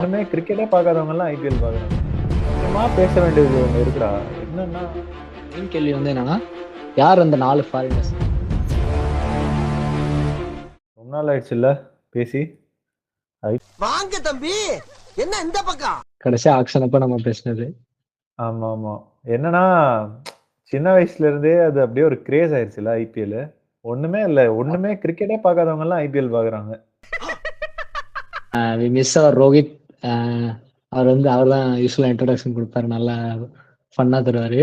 யாருமே கிரிக்கெட்டே பார்க்காதவங்க எல்லாம் ஐபிஎல் பாக்குறாங்க. முக்கியமா பேச வேண்டியது ஒண்ணு இருக்குடா. என்னன்னா மெயின் கேள்வி வந்து என்னன்னா, யார் அந்த 4 ஃபாரினர்ஸ்? ரொம்ப நாள் ஆயிடுச்சுல்ல பேசி. வாங்க தம்பி, என்ன இந்த பக்கம்? கடைசியா ஆக்ஷன் அப்ப நம்ம பேசினது. ஆமா ஆமா. என்னன்னா சின்ன வயசுல இருந்தே அது அப்படியே ஒரு கிரேஸ் ஆயிடுச்சுல்ல ஐபிஎல். ஒண்ணுமே இல்ல, ஒண்ணுமே கிரிக்கெட்டே பார்க்காதவங்க எல்லாம் ஐபிஎல் பாக்குறாங்க. வி மிஸ் அவர் ரோஹித். அவர் வந்து அவர் தான் யூஸ்வலா இன்ட்ரோடக்ஷன் கொடுப்பாரு, நல்லா ஃபன்னா தருவாரு.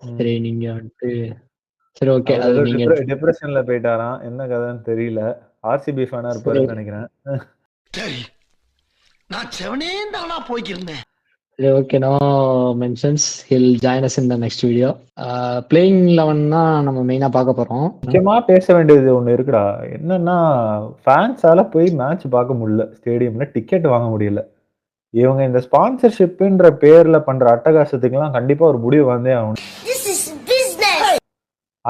சரி நீங்க வந்துட்டு சரி ஓகே அவர் அது ஏதோ நீங்க டிப்ரெஷன்ல போயிட்டாராம். என்ன கதைன்னு தெரியல. ஆர்சிபி ஃபேனா இருப்பாருன்னு நினைக்கிறேன். சரி, நான் செவனே தானா போய்க்கிருந்தேன். சரி okay, no mentions. Will join us in the next video. Playing 11 தான் நம்ம மெயினா பார்க்க போறோம். முக்கியமா பேச வேண்டியது ஒண்ணு இருக்குடா. என்னன்னா ஃபேன்ஸால போய் மேட்ச் பார்க்க முடியல, ஸ்டேடியம்ல டிக்கெட் வாங்க முடியல. இவங்க இந்த ஸ்பான்சர்ஷிப்ன்ற பேர்ல பண்ற அட்டகாசத்துக்குலாம் கண்டிப்பா ஒரு முடிவு வந்தே ஆகணும்.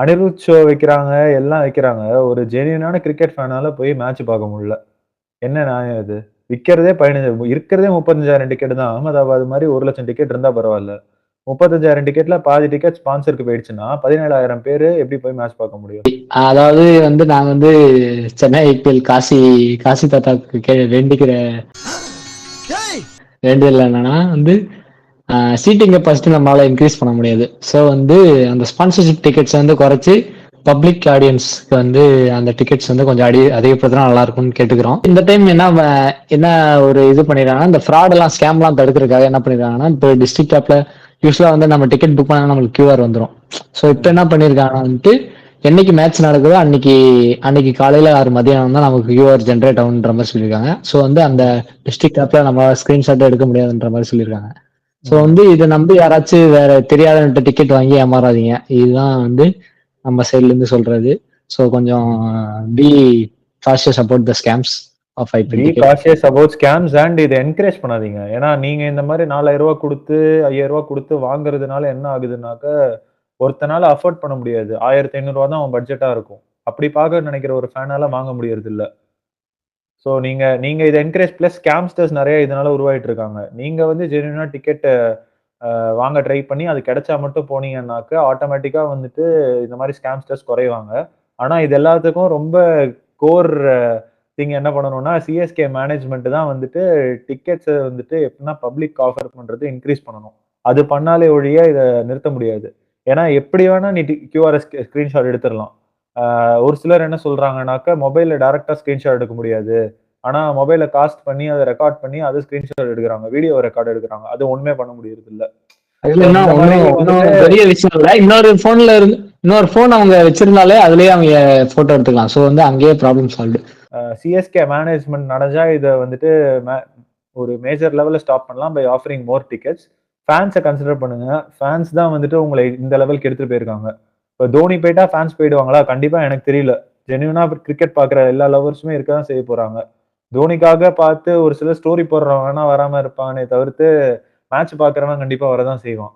அனிருத் ஷோ வைக்கிறாங்க, எல்லாம் வைக்கிறாங்க. ஒரு ஜெனியூனான கிரிக்கெட் ஃபேனால போய் மேட்ச் பார்க்க முடியல. என்ன நியாயம் இது? விக்கிறதே 15 இருக்கிறதே 35,000 டிக்கெட் தான். அகமதாபாத் மாதிரி 1,00,000 டிக்கெட் இருந்தா பரவாயில்ல. 35,000 டிக்கெட்ல பாதி டிக்கெட் ஸ்பான்சருக்கு போயிடுச்சுன்னா 17,000 பேரு எப்படி போய் மேட்ச் பார்க்க முடியும்? அதாவது வந்து நாங்க வந்து சென்னை ஐபிஎல் காசி காசி தாத்தாக்கு வேண்டிக்கிற வேண்டியதில்லை என்னன்னா வந்து சீட்டிங்கை ஃபர்ஸ்ட் நம்மளால இன்க்ரீஸ் பண்ண முடியாது. ஸோ வந்து அந்த ஸ்பான்சர்ஷிப் டிக்கெட்ஸ் வந்து குறைச்சி பப்ளிக் ஆடியன்ஸ்க்கு வந்து அந்த டிக்கெட்ஸ் வந்து கொஞ்சம் அதிகப்படுத்தினா நல்லா இருக்கும்னு கேட்டுக்கிறோம். இந்த டைம் என்ன ஒரு இது பண்ணிடுறாங்கன்னா, இந்த ஃப்ராட் எல்லாம் ஸ்கேம்லாம் தடுக்கிறதுக்காக என்ன பண்ணிருக்காங்கன்னா, இப்போ டிஸ்ட்ரிக்ட் ஆப்ல யூஸ்வலா வந்து நம்ம டிக்கெட் புக் பண்ணா நம்மளுக்கு கியூஆர் வந்துடும். ஸோ இப்போ என்ன பண்ணிருக்காங்கன்னா வந்துட்டு என்னைக்கு மேட்ச் நடக்குதோ அன்னைக்கு காலையில 6 மதியானம் தான் நமக்கு கியூஆர் ஜென்ரேட் ஆகுன்ற மாதிரி சொல்லியிருக்காங்க. ஸோ வந்து அந்த டிஸ்ட்ரிக்ட் ஆப்ல நம்ம ஸ்கிரீன்ஷாட் எடுக்க முடியாதுன்ற மாதிரி சொல்லியிருக்காங்க. ஸோ வந்து இதை நம்பி யாராச்சும் வேற தெரியாத டிக்கெட் வாங்கி ஏமாறாதீங்க. இதுதான் வந்து நம்ம சைட்ல இருந்து சொல்றது. ஸோ கொஞ்சம் be cautious about the scams of IPL be ticket. Cautious about scams and இதை என்கரேஜ் பண்ணாதீங்க. ஏன்னா நீங்க இந்த மாதிரி 4,000 ரூபாய் கொடுத்து 5,000 ரூபாய் கொடுத்து வாங்குறதுனால என்ன ஆகுதுன்னாக்க, ஒருத்தனால அஃபோர்ட் பண்ண முடியாது. 1,500 ரூபாய் தான் அவன் பட்ஜெட்டா இருக்கும். அப்படி பார்க்க நினைக்கிற ஒரு ஃபேனால வாங்க முடியறது இல்ல. ஸோ நீங்க நீங்க இதை என்கரேஜ் பிளஸ் ஸ்கேம்ஸ்டர்ஸ் நிறைய இதனால உருவாயிட்டு இருக்காங்க. நீங்க வந்து ஜென்யூனா டிக்கெட் வாங்க ட்ரை பண்ணி அது கிடைச்சா மட்டும் போனீங்கன்னாக்க ஆட்டோமேட்டிக்கா வந்துட்டு இந்த மாதிரி ஸ்கேம்ஸ்டர்ஸ் குறைவாங்க. ஆனா இது எல்லாத்துக்கும் ரொம்ப கோர் திங் என்ன பண்ணணும்னா, சிஎஸ்கே மேனேஜ்மெண்ட் தான் வந்துட்டு டிக்கெட்ஸ் வந்துட்டு எப்படின்னா பப்ளிக் ஆஃபர் பண்றது இன்க்ரீஸ் பண்ணணும். அது பண்ணாலே ஒழிய இதை நிறுத்த முடியாது. ஏன்னா எப்படி வேணா நீ கியூஆர்எஸ் ஸ்கிரீன்ஷாட் எடுத்துடலாம். ஒரு சிலர் என்ன சொல்றாங்கன்னாக்க மொபைல்ல டைரக்டா ஸ்கிரீன்ஷாட் எடுக்க முடியாது. ஆனா மொபைல காஸ்ட் பண்ணி அதை ரெக்கார்ட் பண்ணி அதை ஸ்கிரீன்ஷாட் எடுக்கிறாங்க, வீடியோ ரெக்கார்ட் எடுக்கிறாங்க. அது ஒண்ணுமே பண்ண முடியறது இல்ல. அதுல இன்னும் பெரிய விஷயம் இல்ல, இன்னொரு போன் அவங்க வச்சிருந்தாலே அதுலயே அவங்க போட்டோ எடுத்துக்கலாம். ஸோ வந்து அங்கேயே ப்ராப்ளம் சால்வ். சிஎஸ்கே மேனேஜ்மெண்ட் நினைச்சா இதை வந்துட்டு ஒரு மேஜர் லெவல்ல ஸ்டாப் பண்ணலாம் பை ஆஃபரிங் மோர் டிக்கெட்ஸ். ஃபேன்ஸை கன்சிடர் பண்ணுங்க. ஃபேன்ஸ் தான் வந்துட்டு உங்களை இந்த லெவலுக்கு எடுத்துட்டு போயிருக்காங்க. இப்போ தோனி போயிட்டா ஃபேன்ஸ் போயிடுவாங்களா? கண்டிப்பா எனக்கு தெரியல. ஜென்யூனா கிரிக்கெட் பாக்குற எல்லா லவர்ஸுமே இருக்கதான் செய்ய போறாங்க. தோனிக்காக பார்த்து ஒரு சில ஸ்டோரி போடுறவங்கன்னா வராம இருப்பானே தவிர்த்து மேட்ச் பாக்குறவன் கண்டிப்பா வரதான் செய்வான்.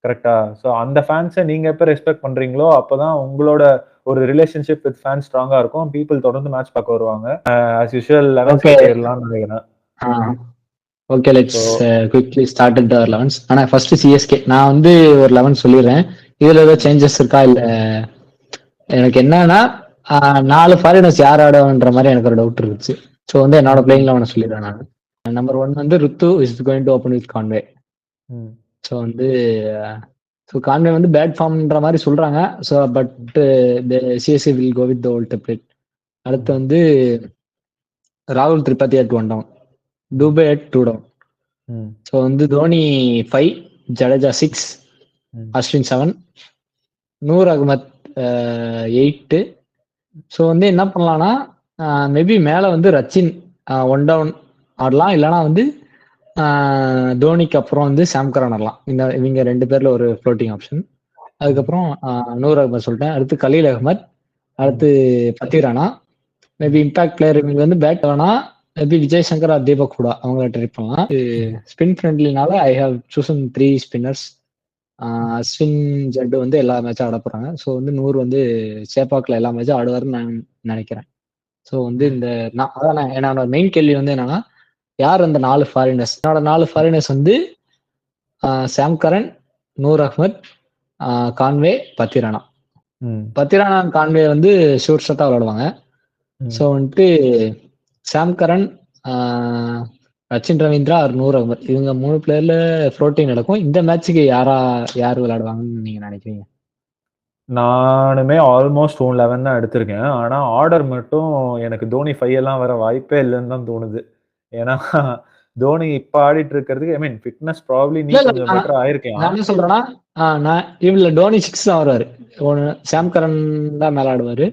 கரெக்டா? ஸோ அந்த ஃபேன்ஸை நீங்க எப்ப ரெஸ்பெக்ட் பண்றீங்களோ அப்பதான் உங்களோட ஒரு ரிலேஷன்ஷிப் வித் ஃபேன்ஸ் ஸ்ட்ராங்கா இருக்கும். பீப்புள் தொடர்ந்து மேட்ச் பார்க்க வருவாங்க. ஆஸ் யூஷுவல் 11 போயிடலாம்னு நினைக்கிறேன். Okay, let's quickly start with our 11. ஆனா ஃபர்ஸ்ட் சிஎஸ்கே நான் வந்து ஒரு 11 சொல்லிடுறேன். இதுல ஏதாவது சேஞ்சஸ் இருக்கா இல்ல? எனக்கு என்னன்னா 4 ஃபாரினர்ஸ் யார் ஆடுன்ற மாதிரி எனக்கு ஒரு டவுட் இருந்துச்சு. ஸோ வந்து என்னோட பிளேயிங் 11 சொல்லிடுறேன் நான். நம்பர் 1 வந்து Rutu is going to open with Conway. So வந்து கான்வே வந்து பேட் ஃபார்ம்ன்ற மாதிரி சொல்றாங்க. So but CSK will go with the old template. அடுத்து வந்து ராகுல் Tripathi at 1 down, Dube at 2 down. So வந்து தோனி 5, ஜடேஜா 6, அஸ்வின் 7, நூர் அகமத் 8. ஸோ வந்து என்ன பண்ணலாம்னா மேபி மேல வந்து ரச்சின் 1 down ஆடலாம். இல்லைனா வந்து தோனிக்கு அப்புறம் வந்து சாம்கரன் ஆடலாம். இவங்க 2 பேர்ல ஒரு ஃப்ளோட்டிங் ஆப்ஷன். அதுக்கப்புறம் நூர் அகமத் சொல்லிட்டேன். அடுத்து கலீல் அகமத், அடுத்து பத்திரானா. மேபி இம்பாக்ட் பிளேயர் இவங்க வந்து பேட் வேணா மேபி விஜய் சங்கர் ஆர் தீபக் கூட அவங்கள ட்ரை பண்ணலாம். ஸ்பின் ஃப்ரெண்ட்லினால I have chosen 3 spinners. Ashwin Jaddu வந்து எல்லா மேட்சும் ஆட போறாங்க. ஸோ வந்து நூறு வந்து சேப்பாக்கில் எல்லா மேட்சும் ஆடுவாருன்னு நான் நினைக்கிறேன். ஸோ வந்து இந்த அதான் என்னோட மெயின் கேள்வி வந்து என்னன்னா, யார் அந்த 4 ஃபாரினர்ஸ்? என்னோட 4 ஃபாரினர்ஸ் வந்து சாம் கரன், நூர் அகமத், கான்வே, பத்திரானா. பத்திரானா கான்வே வந்து ஷூட் ஷாட்டா விளையாடுவாங்க. ஸோ வந்துட்டு சாம் கரன், ரச்சின் ரவீந்திரா, நூர் அகமத் இவங்க 3 பிளேயர்ல ஃப்ளோட்டிங் நடக்கும். இந்த மேட்சுக்கு யார் விளையாடுவாங்கன்னு நீங்க நினைக்கிறீங்க? நானுமே ஆல்மோஸ்ட் 11 தான் எடுத்திருக்கேன். ஆனா ஆர்டர் மட்டும் எனக்கு தோனி 5 எல்லாம் வர வாய்ப்பே இல்லன்னு தான் தோணுது. ஏன்னா தோனி இப்ப ஆடிட்டு இருக்கிறதுக்கு ஐ மீன் ஃபிட்னஸ் ப்ராபபிலி நீ கொஞ்சம் பெட்டரா நான் ஆயிருக்கலாம். என்ன சொல்றேன்னா, நான் இவன்ல டோனி 6 தான் வருவாரு. சாம் கரன் தான் மேல ஆடுவாரு.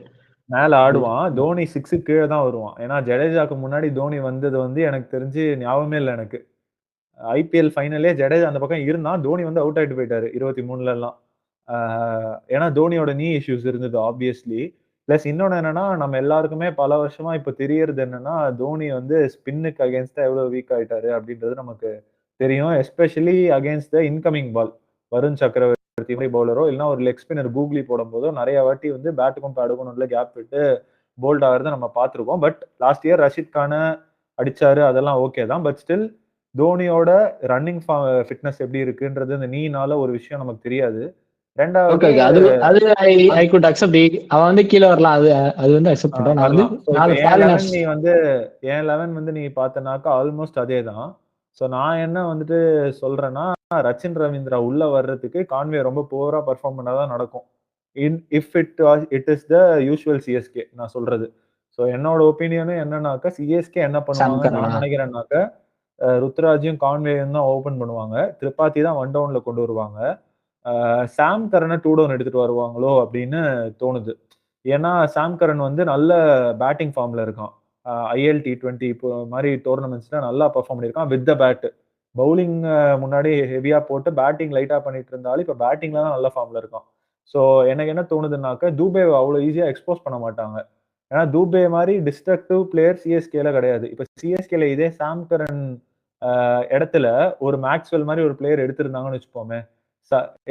மேல ஆடுவான். தோனி 6க்கு கீழ தான் வருவான். ஏன்னா ஜடேஜாக்கு முன்னாடி தோனி வந்தது வந்து எனக்கு தெரிஞ்சு ஞாபகமே இல்ல எனக்கு. ஐபிஎல் ஃபைனலே ஜடேஜா அந்த பக்கம் இருந்தான். தோனி வந்து அவுட் ஆயிட்டு போயிட்டாரு 23லலாம். ஏன்னா தோனியோட நீ இஷ்யூஸ் இருந்தது ஆப்வியஸ்லி. பிளஸ் இன்னொன்னு என்னன்னா, நம்ம எல்லாருக்குமே பல வருஷமா இப்ப தெரியறது என்னன்னா, தோனி வந்து ஸ்பின்னுக்கு அகைன்ஸ்டா எவ்வளவு வீக் ஆயிட்டாரு அப்படின்றது நமக்கு தெரியும். எஸ்பெஷலி அகைன்ஸ்ட் த இன்கமிங் பால். வருண் சக்கரவர்த்தி மாதிரி பவுலரோ இல்லைன்னா ஒரு லெக் ஸ்பின்னர் கூகுளி போடும்போதோ நிறைய வாட்டி வந்து பேட்டுக்கும் பேடுக்கும் நல்ல கேப் விட்டு போல்ட் ஆகிறத நம்ம பார்த்துருக்கோம். பட் லாஸ்ட் இயர் ரஷித் கான அடிச்சாரு, அதெல்லாம் ஓகே தான். பட் ஸ்டில் தோனியோட ரன்னிங் ஃபிட்னஸ் எப்படி இருக்குன்றது இந்த நீனால ஒரு விஷயம் நமக்கு தெரியாது. ரெண்டாவது அது ஐ குட் அக்செப்ட். அவன் வந்து கீழ வரலாம். அது வந்து அக்செப்ட் பண்றேன். நான் வந்து 4 ஃபாரினர்ஸ் நீ வந்து என் 11 வந்து நீ பார்த்தனாக்கா ஆல்மோஸ்ட் அதே தான். ஸோ நான் என்ன வந்துட்டு சொல்றேன்னா, ரச்சின் ரவீந்திரா உள்ள வர்றதுக்கு கான்வே ரொம்ப புவரா பெர்ஃபார்ம் பண்ணாதான் நடக்கும். If it is the usual CSK நான் சொல்றது. ஸோ என்னோட ஒப்பீனியனும் என்னன்னாக்கா சிஎஸ்கே என்ன பண்ணுவாங்க நான் நினைக்கிறேன்னாக்கா ருத்ராஜையும் கான்வேயும் தான் ஓபன் பண்ணுவாங்க. திரிபாத்தி தான் 1 டவுன்ல கொண்டு வருவாங்க. சாம் கரனை 2 டவுன் எடுத்துட்டு வருவாங்களோ அப்படின்னு தோணுது. ஏன்னா சாம் கரன் வந்து நல்ல பேட்டிங் ஃபார்ம்ல இருக்கான். ஐஎல் T20 இப்போ மாதிரி டோர்னமெண்ட்ஸ்ல நல்லா பெர்ஃபார்ம் பண்ணியிருக்கான் வித் த பேட். பவுலிங் முன்னாடி ஹெவியா போட்டு பேட்டிங் லைட்டா பண்ணிட்டு இருந்தாலும் இப்ப பேட்டிங்ல தான் நல்ல ஃபார்ம்ல இருக்கான். ஸோ எனக்கு என்ன தோணுதுன்னாக்க தூபே அவ்வளவு ஈஸியா எக்ஸ்போஸ் பண்ண மாட்டாங்க. ஏன்னா தூபே மாதிரி டிஸ்ட்ரக்டிவ் பிளேயர் சிஎஸ்கேல கிடையாது. இப்ப சிஎஸ்கேல இதே சாம் கரன் இடத்துல ஒரு மேக்ஸ்வெல் மாதிரி ஒரு பிளேயர் எடுத்திருந்தாங்கன்னு வச்சுப்போமே,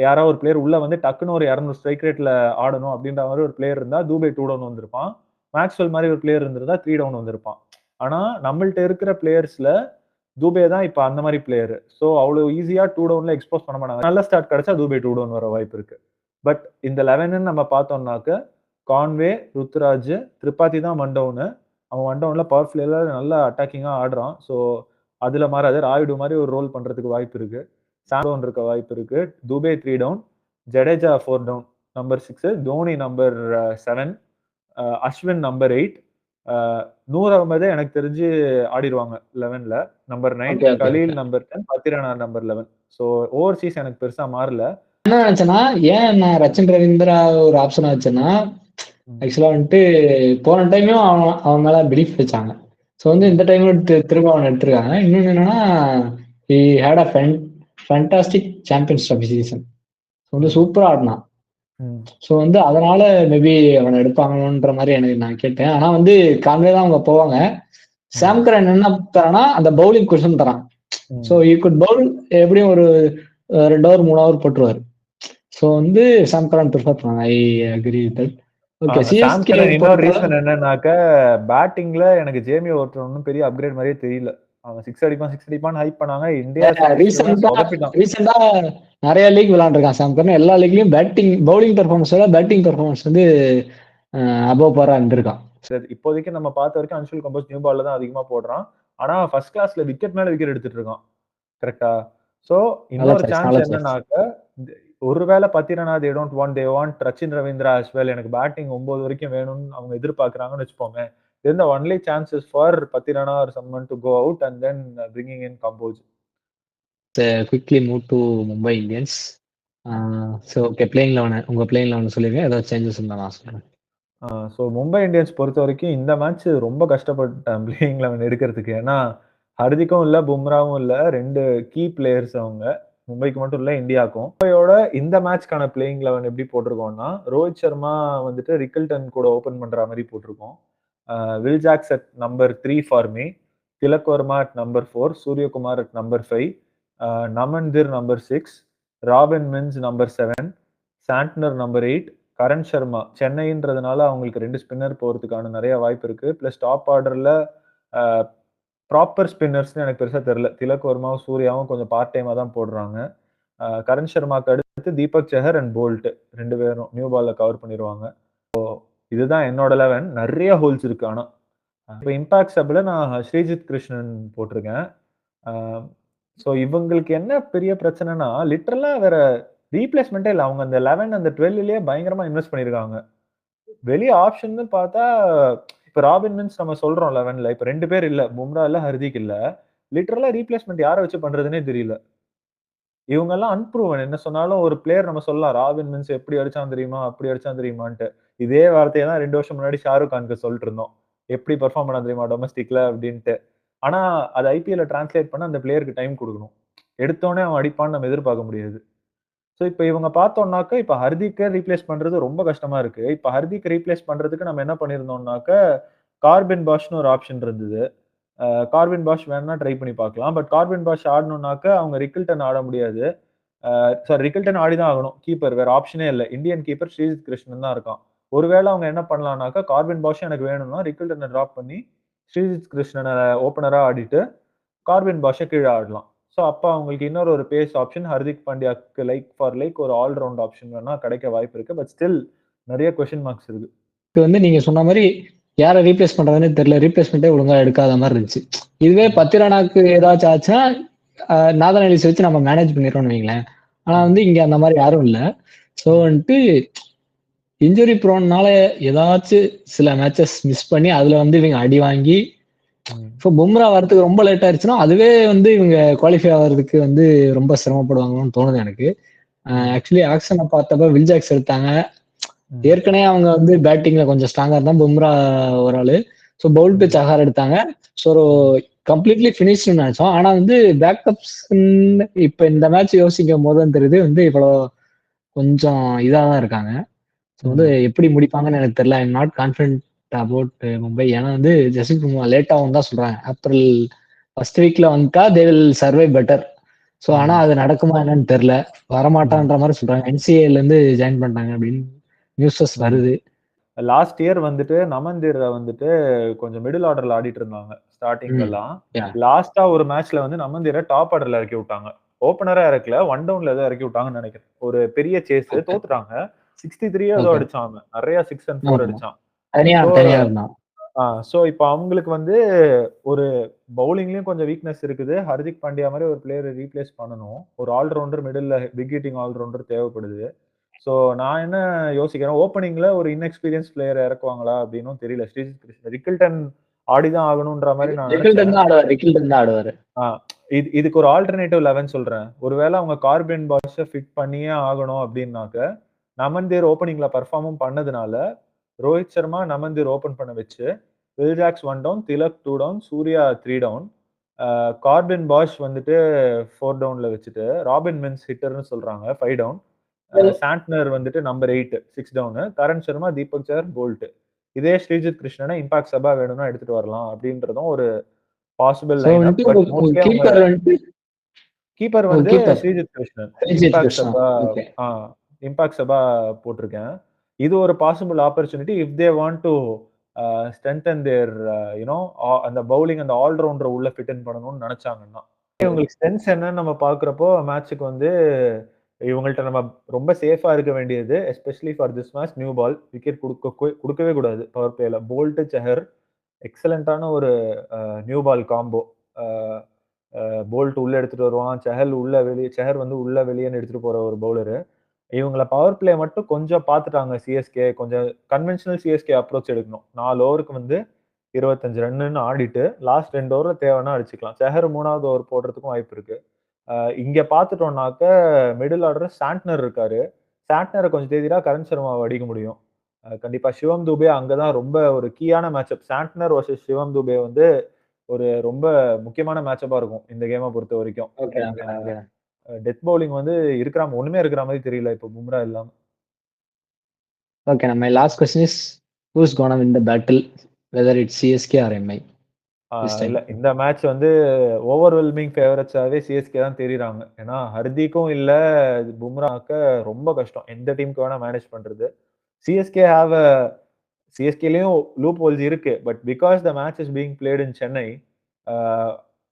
யாராவது ஒரு பிளேயர் உள்ள வந்து டக்குன்னு ஒரு 200 ஸ்ட்ரைக் ரேட்ல ஆடணும் அப்படின்ற மாதிரி ஒரு பிளேயர் இருந்தா தூபே 2 டவுன் வந்திருப்பான். மேக்ஸ்வெல் மாதிரி ஒரு பிளேயர் இருந்திருந்தா 3 டவுன் வந்திருப்பான். ஆனா நம்மள்ட்ட இருக்கிற பிளேயர்ஸ்ல தூபே தான் இப்ப அந்த மாதிரி பிளேயர். சோ அவ்வளவு ஈஸியா 2 டவுன்ல எக்ஸ்போஸ் பண்ண மாட்டாங்க. நல்ல ஸ்டார்ட் கிடைச்சா தூபே 2 டவுன் வர வாய்ப்பு இருக்கு. பட் இந்த 11 நம்ம பார்த்தோம்னாக்க கான்வே, ருத்ராஜ், திரிபாத்தி தான் 1 டவுன். அவன் 1 டவுன்ல பவர் பிளேல நல்லா அட்டாக்கிங்கா ஆடுறான். சோ அதுல மாறாது ராயுடு மாதிரி ஒரு ரோல் பண்றதுக்கு வாய்ப்பு இருக்கு. சாம் டவுன் இருக்க வாய்ப்பு இருக்கு. Dube 3 down, Jadeja 4 down number 6, Dhoni number 7, Ashwin number 8, Noor அகமதே எனக்கு தெரிஞ்சு ஆடிடுவாங்க 11ல. Number 9 Khaleel number 10, Pathirana number 11. So overseas எனக்கு பெருசா மாறல. என்ன நினைச்சேன்னா, ஏன் நான் ரச்சின் ரவீந்திரா ஒரு ஆப்ஷனா வச்சேன்னா, ஆக்சுவலா வந்துட்டு போன டைமும் அவன் மேல பிலீஃப் வச்சாங்க. ஸோ வந்து இந்த டைம் திரும்ப அவன் எடுத்திருக்காங்க. இன்னொன்னு என்னன்னா, he had a fantastic champions trophy season. வந்து சூப்பரா ஆடினான். ஸோ வந்து அதனால மேபி அவனை எடுப்பாங்கன்ற மாதிரி எனக்கு நான் கேட்டேன். ஆனா வந்து கான்வே தான் அவங்க போவாங்க. சாம் கரன் என்ன தரானா, அந்த பவுலிங் கொஷன் தரான். ஸோ யூ குட் பவுல் எப்படியும் ஒரு 2 ஓவர் 3 ஓவர் போட்டுருவாரு. ஸோ வந்து சாம் கரன் ப்ரிஃபர் பண்ணாங்க. I agree with that. Okay, CSK இன்னொரு ரீசன் என்னன்னாக்க பேட்டிங்ல எனக்கு ஜேமி ஓர்டன் ஒன்றும் பெரிய அப்கிரேட் மாதிரியே தெரியல. அவன் 6 அடிப்பான் ஹைப் பண்ணாங்க. இந்தியா ரீசெண்டா நிறைய லீக் விளையாண்டுருக்கான் சாம் கரன். எல்லா லீக்லயும் பவுலிங் பெர்ஃபார்மன்ஸோட பேட்டிங் பெர்ஃபார்மன்ஸ் வந்து அபோவ் பாரா இருந்திருக்கான். இப்போதைக்கு நம்ம பார்த்த வரைக்கும் அன்ஷுல் கம்போஸ் நியூ பால்ல தான் அதிகமா போடுறான். ஆனா ஃபர்ஸ்ட் கிளாஸ்ல விக்கெட் மேல விக்கெட் எடுத்துட்டு இருக்கான். கரெக்டா? சோ இன்னொரு சான்ஸ் என்னன்னாக்க ஒருவேளை Pathirana they want Rachin Ravindra as well. எனக்கு பேட்டிங் 9 வரைக்கும் வேணும்னு அவங்க எதிர்பார்க்கறாங்கன்னு வச்சுப்போமே. then the only chances for Patirana or someone to go out and then bringing in Kamboj. Quickly move to Mumbai Indians. So okay, playing 11 உங்க playing 11 சொல்லுங்க. ஏதாவது சேஞ்சஸ் இருந்தா நான் சொல்றேன். ஸோ மும்பை இந்தியன்ஸ் பொறுத்த வரைக்கும் இந்த மேட்ச் ரொம்ப கஷ்டப்பட்டேன் பிளேயிங் 11 எடுக்கிறதுக்கு. ஏன்னா ஹர்திக்கும் இல்லை, பும்ராவும் இல்லை, 2 கீ பிளேயர்ஸ் அவங்க. மும்பைக்கு மட்டும் இல்லை, இந்தியாவுக்கும். மும்பையோட இந்த மேட்ச்க்கான பிளேயிங் 11 எப்படி போட்டிருக்கோம்னா, ரோஹித் சர்மா வந்துட்டு ரிக்கல்டன் கூட ஓபன் பண்ற மாதிரி போட்டிருக்கோம். Will Jacks at number 3 for me, Tilak Varma at number 4, Suryakumar at number 5, Naman Dhir number 6, Robin Minz number 7, Santner number 8, Karan Sharma. சென்னைன்றதுனால அவங்களுக்கு 2 ஸ்பின்னர் போறதுக்கான நிறைய வாய்ப்பு இருக்கு. பிளஸ் டாப் ஆர்டர்ல ப்ராப்பர் ஸ்பின்னர்ஸ்னு எனக்கு பெருசா தெரியல. திலக் வர்மாவும், சூர்யாவும் கொஞ்சம் பார்ட் டைமா தான் போடுறாங்க. கரண் சர்மாக்கு அடுத்து தீபக் சஹர் அண்ட் போல்ட் 2 பேரும் நியூ பால்ல கவர் பண்ணிருவாங்க. இதுதான் என்னோட 11. நெறைய ஹோல்ஸ் இருக்கு ஆனா. இப்ப இம்பாக்ட் சப்ல நான் ஸ்ரீஜித் கிருஷ்ணன் போட்டிருக்கேன். அ ஸோ இவங்களுக்கு என்ன பெரிய பிரச்சனைன்னா, லிட்டரலா வேற ரீப்ளேஸ்மென்ட்டே இல்ல. அவங்க அந்த 11 அந்த 12லயே பயங்கரமா இன்வெஸ்ட் பண்ணியிருக்காங்க. வெளிய ஆப்ஷன்னு பார்த்தா, இப்ப ராபின் மின்ஸ் நம்ம சொல்றோம் 11ல. இப்ப 2 பேர் இல்ல. பும்ரா இல்ல, ஹர்திக் இல்ல. லிட்டரலா ரீப்ளேஸ்மென்ட் யார வச்சு பண்றதுன்னே தெரியல. இவங்கலாம் அன்ப்ரூவன். என்ன சொன்னாலும் ஒரு பிளேயர் நம்ம சொல்லலாம். ராபின் மின்ஸ் எப்படி அடிச்சான் தெரியுமா? அப்படி அடிச்சான் தெரியுமான்ட்டு. இதே வார்த்தைய தான் 2 வருஷம் முன்னாடி ஷாருக் கான்க்கு சொல்லிட்டு இருந்தோம். எப்படி பெர்ஃபார்ம் பண்ணான் தெரியுமா டொமஸ்டிக்ல அப்படின்ட்டு. ஆனா, அத ஐபிஎல்ல டிரான்ஸ்லேட் பண்ண அந்த பிளேயருக்கு டைம் குடுக்கணும். எடுத்தோனே அவன் அடிப்பான்னு நம்ம எதிர்பார்க்க முடியாது. சோ, இப்ப இவங்க பார்த்தோம்னாக்க, இப்ப ஹர்திக்க ரீப்ளேஸ் பண்றது ரொம்ப கஷ்டமா இருக்கு. இப்ப ஹர்திக்க ரீப்ளேஸ் பண்றதுக்கு நம்ம என்ன பண்ணியிருந்தோம்னாக்க, கார்பின் பாஷ்ன்னு ஒரு ஆப்ஷன் இருந்தது. கார்பின் பாஷ் வேணும்னா ட்ரை பண்ணி பார்க்கலாம். பட் கார்பின் பாஷ் ஆடணும்னாக்க, அவங்க ரிக்கில்டன் ஆட முடியாது. சாரி ரிக்கில்டன் ஆடி தான் ஆகணும். கீப்பர் வேற ஆப்ஷனே இல்ல. இந்தியன் கீப்பர் ஸ்ரீஜித் கிருஷ்ணன் தான் இருக்கான். ஒருவேள அவங்க என்ன பண்ணலாம்னாக்க, கார்பின் பாஷும் எனக்கு வேணும்னா ரிக்கில்டன டிராப் பண்ணி, ஸ்ரீஜித் கிருஷ்ணன ஓப்பனரா ஆடிட்டு, கார்பின் பாஷ கீழ ஆடலாம். சோ, அப்ப அவங்களுக்கு இன்னொரு ஒரு பேஸ் ஆப்ஷன் ஹர்திக் பாண்டியாக்கு லைக் ஒரு ஆல் ரவுண்ட் ஆப்ஷன் வேணா கிடைக்க வாய்ப்பு இருக்கு. பட் ஸ்டில் நெறைய கொஸ்டின் மார்க்ஸ் இருக்கு. இது வந்து நீங்க சொன்ன மாரி யார ரீப்ளேஸ் பண்றதுன்னே தெரியல. ரீப்ளேஸ்மெண்ட்டே ஒழுங்கா எடுக்காத மாரி இருந்துச்சு. இதுவே பத்திரானாக்கு ஏதாச்சும் ஆச்சுன்னா, நாதன் எலிஸ் வச்சு நம்ம மேனேஜ் பண்ணிடுறோம்னு வைங்களேன். ஆனா வந்து இங்க அந்த மாரி யாரும் இல்ல. ஸோ வந்துட்டு இன்ஜுரி ப்ரோன்னால ஏதாச்சும் சில மேட்சஸ் மிஸ் பண்ணி, அதுல வந்து இவங்க அடி வாங்கி, இப்போ பும்ரா வரதுக்கு ரொம்ப லேட் ஆயிருச்சுன்னா, அதுவே வந்து இவங்க குவாலிஃபை ஆகுறதுக்கு வந்து ரொம்ப சிரமப்படுவாங்கன்னு தோணுது எனக்கு. ஆக்சுவலி ஆக்ஷன பார்த்தப்ப வில் ஜாக்ஸ் எடுத்தாங்க. ஏற்கனவே அவங்க வந்து பேட்டிங்ல கொஞ்சம் ஸ்ட்ராங்கா இருந்தா பும்ரா ஒரு ஆளு. ஸோ பவுல்ட் சஹார் எடுத்தாங்க. ஸோ ஒரு கம்ப்ளீட்லி ஃபினிஷ்னு நினைச்சோம். ஆனா வந்து பேக்கப்ஸ் இப்ப இந்த மேட்ச் யோசிக்கும் போது தான் தெரியுது வந்து இவ்வளோ கொஞ்சம் இதா தான் இருக்காங்க. ஸோ வந்து எப்படி முடிப்பாங்கன்னு எனக்கு தெரியல. I'm not confident about Mumbai. ஏன்னா வந்து ஜஸ்ட் லேட் ஆகும் தான் சொல்றாங்க. ஏப்ரல் ஃபர்ஸ்ட் வீக்ல வந்துட்டா they will survive better. So ஆனா அது நடக்குமா என்னன்னு தெரியல. வரமாட்டான்ற மாதிரி சொல்றாங்க. என்சிஏல இருந்து ஜாயின் பண்ணிட்டாங்க அப்படின்னு நியூஸஸ் வருது. லாஸ்ட் இயர் வந்துட்டு நமந்தீர வந்துட்டு கொஞ்சம் மிடில் ஆர்டர்ல ஆடிட்டு இருந்தாங்க ஸ்டார்டிங்ல எல்லாம். லாஸ்டா ஒரு மேட்ச்ல வந்து நமந்தீர டாப் ஆர்டர்ல இறக்கி விட்டாங்க. ஓபனரா இறக்கல, ஒன் டவுன்ல ஏதோ இறக்கி விட்டாங்கன்னு நினைக்கிறேன். ஒரு பெரிய சேஸ் தோத்துட்டாங்க. 63 ஏதோ அடிச்சாங்க. நிறைய 6 and 4 அடிச்சான். தனியா இருந்தான். சோ இப்ப அவங்களுக்கு வந்து ஒரு பவுலிங்லயும் கொஞ்சம் வீக்னஸ் இருக்குது. ஹர்திக் பாண்டியா மாதிரி ஒரு பிளேயரை ரீப்ளேஸ் பண்ணணும். ஒரு ஆல்ரவுண்டர் மிடில்ல பிக் ஹிட்டிங் ஆல்ரவுண்டர் தேவைப்படுது. சோ நான் என்ன யோசிக்கிறேன், ஓப்பனிங்ல ஒரு இன்எக்ஸ்பீரியன்ஸ் பிளேயர் இறக்குவாங்களா அப்படின்னும் தெரியல. ஸ்ரீஜித் கிருஷ்ணன் ரிக்கில்டன் ஆடிதான் ஆகணும்ன்ற மாதிரி நான் நினைச்சேன். ரிக்கில்டன் தான் ஆடுவாரு. இதுக்கு ஒரு ஆல்டர்னேட்டிவ் 11 சொல்றேன். ஒருவேளை அவங்க கார்பின் பாஷ ஃபிட் பண்ணியே ஆகணும் அப்படின்னாக்க, நமந்தீர் ஓப்பனிங்ல பெர்ஃபார்மும் பண்ணதுனால ரோஹித் சர்மா நமந்தீர் ஓபன் பண்ண வச்சு, Will Jacks 1 down, Tilak 2 down, Surya 3 down, Corbin Bosch வந்துட்டு 4 டவுன்ல வச்சுட்டு, ராபின் மின்ஸ் ஹிட்டர்னு சொல்றாங்க 5 டவுன், சாண்ட்னர் வந்துட்டு number 8 6 down, Karan Sharma, Deepak Chahar, Boult. இதே ஸ்ரீஜித் கிருஷ்ணனை இம்பாக்ட் சபா வேணும்னா எடுத்துட்டு வரலாம் அப்படின்றதும் ஒரு பாசிபிள் லைன். கீப்பர் வந்து ஸ்ரீஜித் கிருஷ்ணன். இம்பாக்ட் சபா போட்டிருக்கேன். இது ஒரு possible opportunity if they want to strengthen their அந்த பவுலிங் அந்த ஆல்ரவுண்டர் உள்ள ஃபிட் இன் பண்ணணும்னு நினைச்சாங்கன்னா. இவங்களுக்கு ஸ்ட்ரென்த்ஸ் என்னன்னு நம்ம பாக்குறப்போ மேட்சுக்கு வந்து இவங்கள்ட்ட நம்ம ரொம்ப சேஃபா இருக்க வேண்டியது, especially for this match new ball. Wicket கொடுக்கவே கூடாது பவர் பிளேல. போல்ட் சஹர் எக்ஸலண்டான ஒரு நியூ பால் காம்போ. போல்ட் உள்ள எடுத்துட்டு வருவான், சஹர் வந்து உள்ள வெளியேன்னு எடுத்துட்டு போற ஒரு பவுலரு. இவங்கள பவர் பிளே மட்டும் கொஞ்சம் பார்த்துட்டாங்க சிஎஸ்கே. கொஞ்சம் கன்வென்ஷனல் சிஎஸ்கே அப்ரோச் எடுக்கணும். 4 ஓவருக்கு வந்து 25 ரன்னு ஆடிட்டு லாஸ்ட் 2 ஓவர்ல தேவைன்னா அடிச்சுக்கலாம். சஹர் 3வது ஓவர் போடுறதுக்கும் வாய்ப்பு இருக்கு. இங்க பார்த்துட்டோம்னாக்க மிடில் ஆர்டர் சாண்ட்னர் இருக்காரு. சாண்ட்னரை கொஞ்சம் தேதினா கரண் சர்மாவை அடிக்க முடியும். கண்டிப்பா சிவம் துபே அங்கதான் ரொம்ப ஒரு கீயான மேட்சப். சாண்ட்னர் வர்சஸ் சிவம் துபே வந்து ஒரு ரொம்ப முக்கியமான மேட்சப்பா இருக்கும் இந்த கேமை பொறுத்த வரைக்கும். டெத் பவுலிங் வந்து ஒண்ணுமே இருக்கிற மாதிரி தெரியல இப்ப பும்ரா இல்லாம. Okay, my last question is who's gonna win the battle, whether it's CSK or MI? இல்ல இந்த மேட்ச் வந்து ஓவர்வெல்மிங் ஃபேவரட்ஸாவே சிஎஸ்கே தான் தெரியுறாங்க. ஏன்னா ஹர்திக்கும் இல்ல, பும்ராக்க ரொம்ப கஷ்டம். எந்த டீமுக்கு வேணா மேனேஜ் பண்றது. சிஎஸ்கேலயும் லூப் ஹோல்ஸ் இருக்கு. But because the match is being played in Chennai,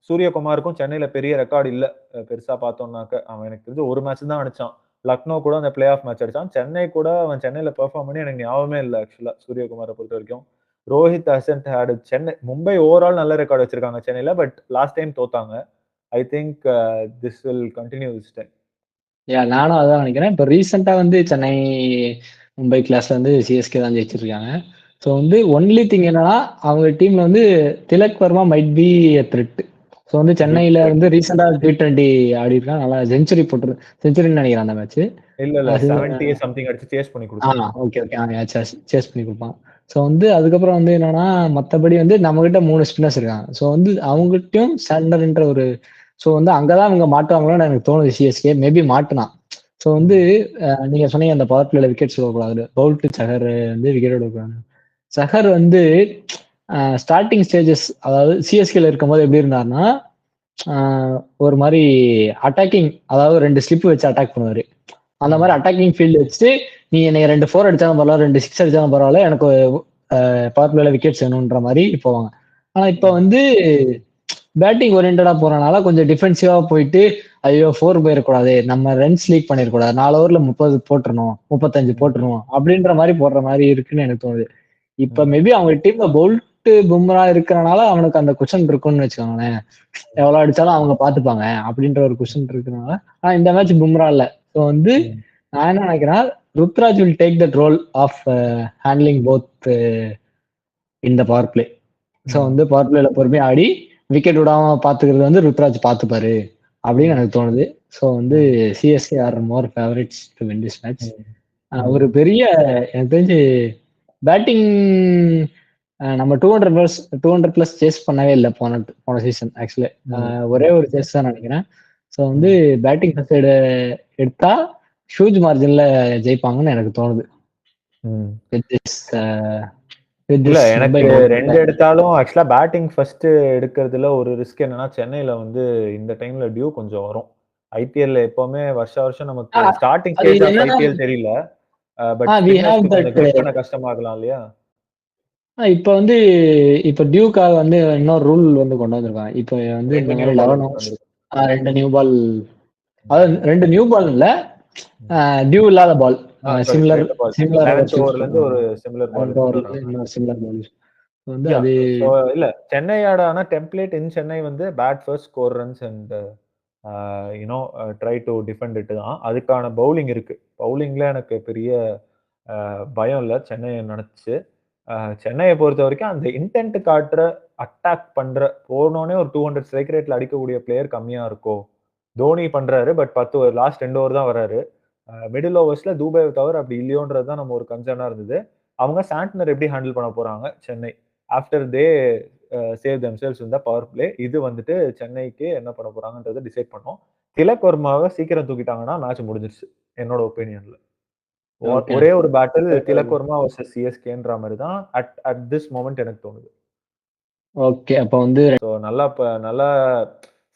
சூரியகுமாருக்கும் சென்னையில பெரிய ரெக்கார்டு இல்ல. பெருசா பார்த்தோம்னாக்க. அவன் எனக்கு தெரிஞ்சு ஒரு மேட்ச் தான் அடிச்சான். லக்னோ கூட அந்த பிளே ஆஃப் மேட்ச் அடிச்சான். சென்னை கூட அவன் சென்னையில பெர்ஃபார்ம் பண்ணி எனக்கு ஞாபகமே இல்ல ஆக்சுவலா சூரியகுமார பொறுத்தவரைக்கும். Rohit hasn't had Chennai Mumbai overall நல்ல ரெக்கார்ட் வச்சிருக்காங்க சென்னையில. பட் லாஸ்ட் டைம் தோத்தாங்க. I think this will continue this time. நானும் அதான் நினைக்கிறேன். இப்போ ரீசெண்டா வந்து சென்னை மும்பை கிளாஸ்ல வந்து சிஎஸ்கே தான் ஜெயிச்சிருக்காங்க. ஸோ வந்து ஒன்லி திங் என்னன்னா அவங்க டீம்ல வந்து Tilak Varma might be a threat. So வந்து சென்னையில வந்து ரீசெண்டா T20 ஆடி இருக்கான். நல்லா செஞ்சுரின்னு நினைக்கிறேன் அந்த மேட்ச். இல்ல 70 சம்திங் அடிச்சு சேஸ் பண்ணி கொடுத்தாங்க. ஓகே சேஸ் பண்ணி கொடுப்பான். ஸோ வந்து அதுக்கப்புறம் வந்து என்னன்னா மற்றபடி வந்து நம்ம கிட்ட 3 ஸ்பின்னர்ஸ் இருக்காங்க. ஸோ வந்து அவங்ககிட்டயும் சாண்டர்ன்ற ஒரு ஸோ வந்து அங்கதான் அவங்க மாட்டுவாங்களோன்னு எனக்கு தோணுது சிஎஸ்கே. மேபி மாட்டுனான். ஸோ வந்து நீங்க சொன்னீங்க அந்த பவர் பிளேல விக்கெட்ஸ் விடக்கூடாது. பவுல்ட் சஹர் வந்து விக்கெட் விடக்கூடாது. சஹர் வந்து ஸ்டார்டிங் ஸ்டேஜஸ் அதாவது சிஎஸ்கேல இருக்கும்போது எப்படி இருந்தாருன்னா ஒரு மாதிரி அட்டாக்கிங் அதாவது 2 ஸ்லிப் வச்சு அட்டாக் பண்ணுவாரு. அந்த மாதிரி அட்டாக்கிங் ஃபீல்டு வச்சு நீ எனக்கு 2 4 அடிச்சாலும் பரவாயில்ல 2 6 அடிச்சாலும் பரவாயில்ல எனக்கு பவர் பிளேல விக்கெட்ஸ் வேணும்ன்ற மாதிரி போவாங்க. ஆனா இப்ப வந்து பேட்டிங் ஓரியன்டா போறனால கொஞ்சம் டிஃபென்சிவா போயிட்டு ஐயோ 4 போயிடக்கூடாது நம்ம ரன்ஸ் லீக் பண்ணிடக்கூடாது 4 ஓவர்ல 30 போட்டுறணும் 35 போட்டுருணும் அப்படின்ற மாதிரி போடுற மாதிரி இருக்குன்னு எனக்கு தோணுது. இப்ப மேபி அவங்க டீம்ல பவுல்ட் பும்ரா இருக்கிறனால அவனுக்கு அந்த குஷன் இருக்கும்னு வச்சுக்கோங்களேன். எவ்வளவு அடிச்சாலும் அவங்க பாத்துப்பாங்க அப்படின்ற ஒரு குஷன் இருக்கிறனால. ஆனா இந்த மேட்ச் பும்ரா இல்ல. ஸோ வந்து நான் என்ன நினைக்கிறேன் Ruturaj will take that role of handling both இந்த பவர் பிளே. ஸோ வந்து பவர் பிளேல பொறுமையா ஆடி விக்கெட் விடாம பாத்துக்கிறது வந்து ருத்ராஜ் பாத்துப்பாரு அப்படின்னு எனக்கு தோணுது. ஸோ வந்து CSK are more favourites to win this match. ஒரு பெரிய எனக்கு தெரிஞ்சு பேட்டிங் நம்ம 200+ சேஸ் பண்ணவே இல்லை போன சீசன் ஆக்சுவலி. ஒரே ஒரு சேஸ் தான் நினைக்கிறேன். ஸோ வந்து பேட்டிங் ஃபர்ஸ்ட் சைடு எடுத்தா ஹியூஜ் மார்ஜின்ல ஜெயிப்பாங்கன்னு எனக்கு தோணுது. இல்ல எனக்கு 2 எடுத்தாலும் ஆக்சுவலா பேட்டிங் ஃபர்ஸ்ட் எடுக்கிறதுல ஒரு ரிஸ்க் என்னன்னா சென்னையில வந்து இந்த டைம்ல டியூ கொஞ்சம் வரும். ஐபிஎல்ல எப்பவுமே வருஷம் நமக்கு ஸ்டார்டிங் ஸ்டேஜ் ஆஃப் ஐபிஎல் தெரியல. பட் கஷ்டமாகலாம் இல்லையா? இப்ப வந்து இப்ப டியூக்காக வந்து இன்னொரு ரூல் வந்து கொண்டு வந்திருக்காங்க. இப்ப வந்து இந்த மாதிரி 2 நியூ பால் அதாவது 2 நியூ பால் இல்ல டியூ இல்லாத பால் சிமிலர் ஓவர்ல இருந்து ஒரு சிமிலர் பால் வந்து அது இல்ல சென்னையோட ஆனா டெம்ப்ளேட் இன் சென்னை வந்து bat first score runs and you know try to defend it தான். அதுக்கான பவுலிங் இருக்கு. பவுலிங்ல எனக்கு பெரிய பயம் இல்லை சென்னை நினைச்சு. சென்னையை பொறுத்த வரைக்கும் அந்த இன்டென்ட் காட்டுற அட்டாக் பண்ற போனோடனே ஒரு 200 ஸ்ட்ரைக் ரேட்ல அடிக்கக்கூடிய பிளேயர் கம்மியா இருக்கும். தோனி பண்றாரு பட் 10 லாஸ்ட் 2 ஓவர் தான் வராரு. மிடில் ஓவர்ஸ்ல தூபாய் தவிர அப்படி இல்லையோன்றது தான் நம்ம ஒரு கன்சர்னா இருந்தது. அவங்க சாண்ட்னர் எப்படி ஹேண்டில் பண்ண போறாங்க Chennai after they save themselves இந்த பவர் பிளே இது வந்துட்டு சென்னைக்கு என்ன பண்ண போறாங்கன்றதை டிசைட் பண்ணோம். திலக் வர்மாவை சீக்கிரம் தூக்கிட்டாங்கன்னா மேட்ச் முடிஞ்சிருச்சு என்னோட ஒப்பீனியன்ல. ஒரே ஒரு பேட்டில் திலக் வர்மா வர்சஸ் சிஎஸ்கேன்ற மாதிரி தான் அட் திஸ் மொமெண்ட் எனக்கு தோணுது. ஓகே அப்ப வந்து நல்லா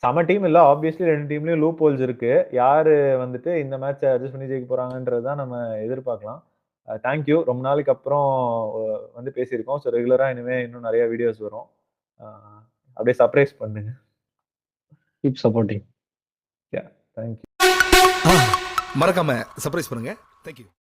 சம டீம் இல்ல ஆப்வியஸ்லி 2 டீம்லயும் லூப் ஹோல்ஸ் இருக்கு. யாரு வந்துட்டு இந்த மேட்சை அட்ஜஸ்ட் பண்ணி ஜெயிக்க போறாங்கன்றது தான் நம்ம எதிர்பார்க்கலாம். தேங்க்யூ ரொம்ப நாளைக்கு அப்புறம் வந்து பேசியிருக்கோம். ஸோ ரெகுலரா இனிமே இன்னும் நிறைய வீடியோஸ் வரும். அப்படியே சர்ப்ரைஸ் பண்ணுங்க. Keep supporting. தேங்க்யூ. மறக்காம சர்ப்ரைஸ் பண்ணுங்க. தேங்க்யூ.